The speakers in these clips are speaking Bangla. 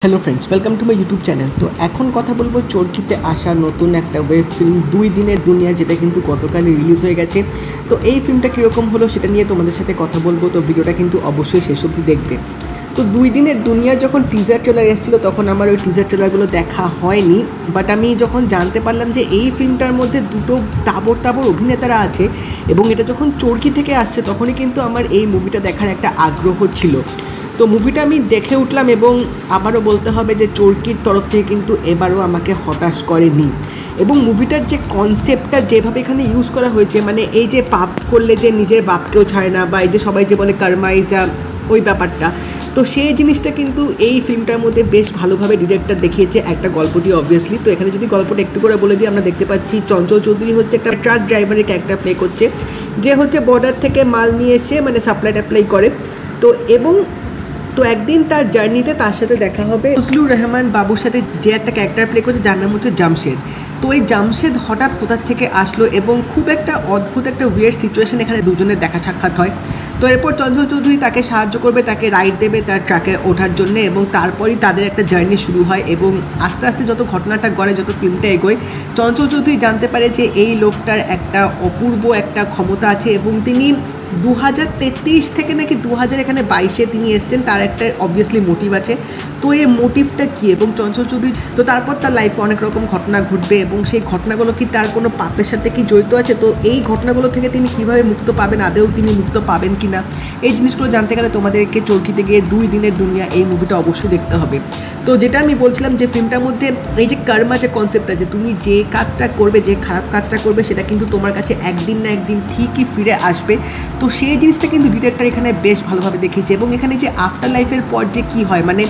Hello friends, welcome to my YouTube channel. তো এখন কথা বলবো চরকিতে আসা নতুন একটা ওয়েব ফিল্ম 2 দিনের দুনিয়া, যেটা কিন্তু গতকালই রিলিজ হয়ে গেছে। তো এই ফিল্মটা কীরকম হলো সেটা নিয়ে তোমাদের সাথে কথা বলবো, তো ভিডিওটা কিন্তু অবশ্যই শেষ অবধি দেখবে। তো 2 দিনের দুনিয়া যখন টিজার ট্রেলার এসেছিলো তখন আমার ওই টিজার ট্রেলারগুলো দেখা হয়নি, বাট আমি যখন জানতে পারলাম যে এই ফিল্মটার মধ্যে দুটো তাবড় অভিনেতারা আছে এবং এটা যখন চরকি থেকে আসছে তখনই কিন্তু আমার এই মুভিটা দেখার একটা আগ্রহ ছিল। তো মুভিটা আমি দেখে উঠলাম এবং আবারও বলতে হবে যে চরকির তরফ থেকে কিন্তু এবারও আমাকে হতাশ করেনি। এবং মুভিটার যে কনসেপ্টটা যেভাবে এখানে ইউজ করা হয়েছে, মানে এই যে পাপ করলে যে নিজের বাপকেও ছাড়ে না, বা এই যে সবাই যে বলে কারমাইজা, ওই ব্যাপারটা, তো সেই জিনিসটা কিন্তু এই ফিল্মটার মধ্যে বেশ ভালোভাবে ডিরেক্টর দেখিয়েছে একটা গল্প দিয়ে অবভিয়াসলি। তো এখানে যদি গল্পটা একটু করে বলে দিই, আমরা দেখতে পাচ্ছি চঞ্চল চৌধুরী হচ্ছে একটা ট্রাক ড্রাইভারের ক্যারেক্টার প্লে করছে, যে হচ্ছে বর্ডার থেকে মাল নিয়ে এসে মানে সাপ্লাই টাপ্লাই করে। তো একদিন তার জার্নিতে তার সাথে দেখা হবে ফজলুর রহমান বাবুর সাথে, যে একটা ক্যারেক্টার প্লে করছে যার নাম হচ্ছে জামশেদ। তো এই জামশেদ হঠাৎ কোথা থেকে আসলো এবং খুব একটা অদ্ভুত একটা উইয়ার্ড সিচুয়েশন এখানে দুজনের দেখা সাক্ষাৎ হয়। তো এরপর চঞ্চল চৌধুরী তাকে সাহায্য করবে, তাকে রাইড দেবে তার ট্রাকে ওঠার জন্য, এবং তারপরই তাদের একটা জার্নি শুরু হয়। এবং আস্তে আস্তে যত ঘটনাটা গড়ে, যত ফিল্মটা এগোয়, চঞ্চল চৌধুরী জানতে পারে যে এই লোকটার একটা অপূর্ব একটা ক্ষমতা আছে এবং তিনি 2033 থেকে নাকি 2022 তিনি এসছেন, তার একটা অবভিয়াসলি মোটিভ আছে। তো এই মোটিভটা কী এবং চঞ্চল চৌধুরী, তো তারপর তার লাইফে অনেক রকম ঘটনা ঘটবে এবং সেই ঘটনাগুলো কি তার কোনো পাপের সাথে কি জড়িত আছে, তো এই ঘটনাগুলো থেকে তিনি কীভাবে মুক্ত পাবেন, আদেও তিনি মুক্ত পাবেন কি না, এই জিনিসগুলো জানতে গেলে তোমাদেরকে চরকিতে গিয়ে 2 দিনের দুনিয়া এই মুভিটা অবশ্যই দেখতে হবে। তো যেটা আমি বলছিলাম যে ফিল্মটার মধ্যে এই যে কর্মা যে কনসেপ্টটা, যে তুমি যে কাজটা করবে, যে খারাপ কাজটা করবে, সেটা কিন্তু তোমার কাছে একদিন না একদিন ঠিকই ফিরে আসবে। তো সেই জিনিসটা কিন্তু ডিরেক্টর এখানে বেশ ভালোভাবে দেখিয়েছে। এবং এখানে যে আফটার লাইফের পর যে কী হয়, মানে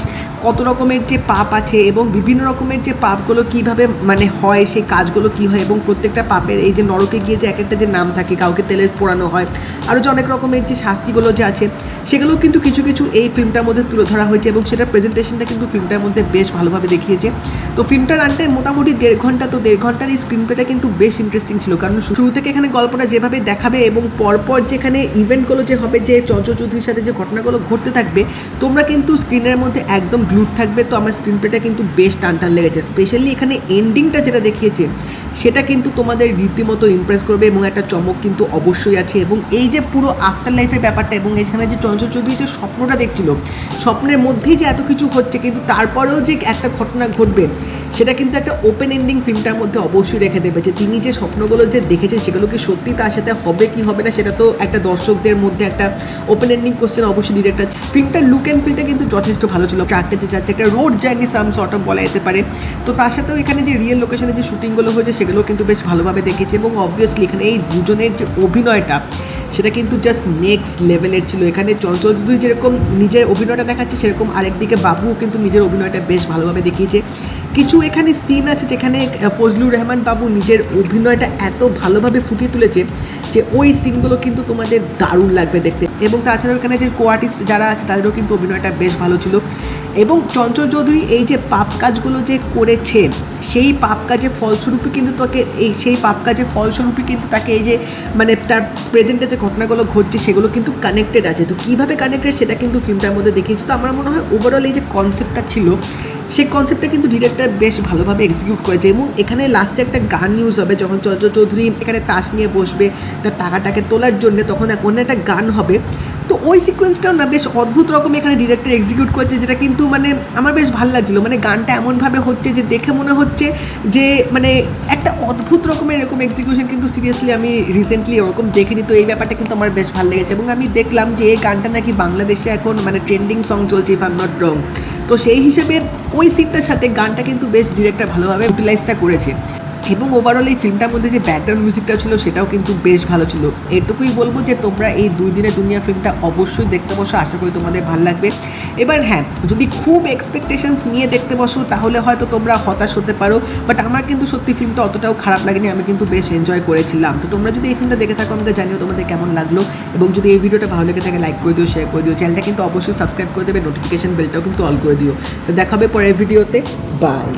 কত রকমের যে পাপ আছে এবং বিভিন্ন রকমের যে পাপগুলো কীভাবে মানে হয়, সেই কাজগুলো কী হয়, এবং প্রত্যেকটা পাপের এই যে নরকে গিয়ে যে এক একটা যে নাম থাকে, কাউকে তেলে পোড়ানো হয়, আরও যে অনেক রকমের যে শাস্তিগুলো যে আছে সেগুলোও কিন্তু কিছু কিছু এই ফিল্মটার মধ্যে তুলে ধরা হয়েছে এবং সেটার প্রেজেন্টেশনটা কিন্তু ফিল্মটার মধ্যে বেশ ভালোভাবে দেখিয়েছে। তো ফিল্মটার রানটা মোটামুটি 1.5 ঘন্টা। তো 1.5 ঘন্টার এই স্ক্রিন প্লেটা কিন্তু বেশ ইন্টারেস্টিং ছিল, কারণ শুরু থেকে এখানে গল্পটা যেভাবে দেখাবে এবং পরপর যেখানে ইভেন্টগুলো যে হবে, যে চঞ্চল চৌধুরীর সাথে যে ঘটনাগুলো ঘটতে থাকবে, তোমরা কিন্তু স্ক্রিনের মধ্যে একদম গ্লুড থাকবে। তো আমার স্ক্রিন প্লেটা কিন্তু বেশ টান লেগেছে, স্পেশালি এখানে এন্ডিংটা যেটা দেখিয়েছে সেটা কিন্তু তোমাদের রীতিমতো ইমপ্রেস করবে এবং একটা চমক কিন্তু অবশ্যই আছে। এবং এই যে পুরো আফটার লাইফের ব্যাপারটা এবং এখানে যে চঞ্চল চৌধুরী যে স্বপ্নটা দেখছিল, স্বপ্নের মধ্যেই যে এত কিছু হচ্ছে কিন্তু তারপরেও যে একটা ঘটনা ঘটবে, সেটা কিন্তু একটা ওপেন এন্ডিং ফিল্মটার মধ্যে অবশ্যই রেখে দেবে, যে তিনি যে স্বপ্নগুলো যে দেখেছেন সেগুলো কি সত্যি তার সাথে হবে কি হবে না, সেটা তো একটা দর্শকদের মধ্যে একটা ওপেন এন্ডিং কোশ্চেন অবশ্যই ডিরেক্টর। ফিল্মটার লুক অ্যান্ড ফিলটা কিন্তু যথেষ্ট ভালো ছিল, ট্রাকটা যে যাচ্ছে একটা road journey some sort of বলা যেতে পারে। তো তার সাথেও এখানে যে রিয়েল লোকেশনে যে শুটিংগুলো হয়েছে সেগুলো কিন্তু বেশ ভালোভাবে দেখেছে। এবং অবভিয়াসলি এখানে এই দুজনের যে অভিনয়টা সেটা কিন্তু জাস্ট নেক্সট লেভেলের ছিল। এখানে চঞ্চল চৌধুরী যেরকম নিজের অভিনয়টা দেখাচ্ছে, সেরকম আরেকদিকে বাবুও কিন্তু নিজের অভিনয়টা বেশ ভালোভাবে দেখিয়েছে। কিছু এখানে সিন আছে যেখানে ফজলুর রহমান বাবু নিজের অভিনয়টা এত ভালোভাবে ফুটিয়ে তুলেছে যে ওই সিনগুলো কিন্তু তোমাদের দারুণ লাগবে দেখতে। এবং তাছাড়াও এখানে যে কোয়ার্টিস্ট যারা আছে তাদেরও কিন্তু অভিনয়টা বেশ ভালো ছিল। এবং চঞ্চল চৌধুরী এই যে পাপ কাজগুলো যে করেছে, সেই পাপ কাজের ফলস্বরূপই কিন্তু তাকে এই যে মানে তার প্রেজেন্টে যে ঘটনাগুলো ঘটছে সেগুলো কিন্তু কানেক্টেড আছে। তো কীভাবে কানেক্টেড সেটা কিন্তু ফিল্মটার মধ্যে দেখিয়েছে। তো আমার মনে হয় ওভারঅল এই যে কনসেপ্টটা ছিল, সেই কনসেপ্টটা কিন্তু ডিরেক্টর বেশ ভালোভাবে এক্সিকিউট করেছে। এবং এখানে লাস্টে একটা গান ইউজ হবে, যখন চঞ্চল চৌধুরী এখানে তাস নিয়ে বসবে তার টাকাটাকে তোলার জন্য, তখন একটা গান হবে। তো ওই সিকোয়েন্সটাও না বেশ অদ্ভুত রকম এখানে ডিরেক্টর এক্সিকিউট করেছে, যেটা কিন্তু মানে আমার বেশ ভালো লাগছিলো। মানে গানটা এমনভাবে হচ্ছে যে দেখে মনে হচ্ছে যে মানে একটা অদ্ভুত রকমের এরকম এক্সিকিউশন কিন্তু সিরিয়াসলি আমি রিসেন্টলি ওরকম দেখিনি। তো এই ব্যাপারটা কিন্তু আমার বেশ ভালো লেগেছে। এবং আমি দেখলাম যে এই গানটা নাকি বাংলাদেশে এখন মানে ট্রেন্ডিং সং চলছে, if I am not wrong. তো সেই হিসেবে ওই সিনটার সাথে গানটা কিন্তু বেশ ডিরেক্টর ভালোভাবে ইউটিলাইজটা করেছে। এবং ওভারঅল এই ফিল্মটার মধ্যে যে ব্যাকগ্রাউন্ড মিউজিকটা ছিল সেটাও কিন্তু বেশ ভালো ছিল। এটুকুই বলবো যে তোমরা এই 2 দিনের দুনিয়া ফিল্মটা অবশ্যই দেখতে বসো, আশা করি তোমাদের ভালো লাগবে। এবার হ্যাঁ, যদি খুব এক্সপেকটেশনস নিয়ে দেখতে বসো তাহলে হয়তো তোমরা হতাশ হতে পারো, বাট আমার কিন্তু সত্যি ফিল্মটা অতটাও খারাপ লাগেনি, আমি কিন্তু বেশ এনজয় করেছিলাম। তো তোমরা যদি এই ফিল্মটা দেখে থাকো আমাকে জানিও তোমাদের কেমন লাগলো, এবং যদি এই ভিডিওটা ভালো লেগে থাকে লাইক করে দিও, শেয়ার করে দিও, চ্যানেলটা কিন্তু অবশ্যই সাবস্ক্রাইব করে দেবে, নোটিফিকেশন বেলটাও কিন্তু অল করে দিও। তো দেখা হবে পরের ভিডিওতে, বাই।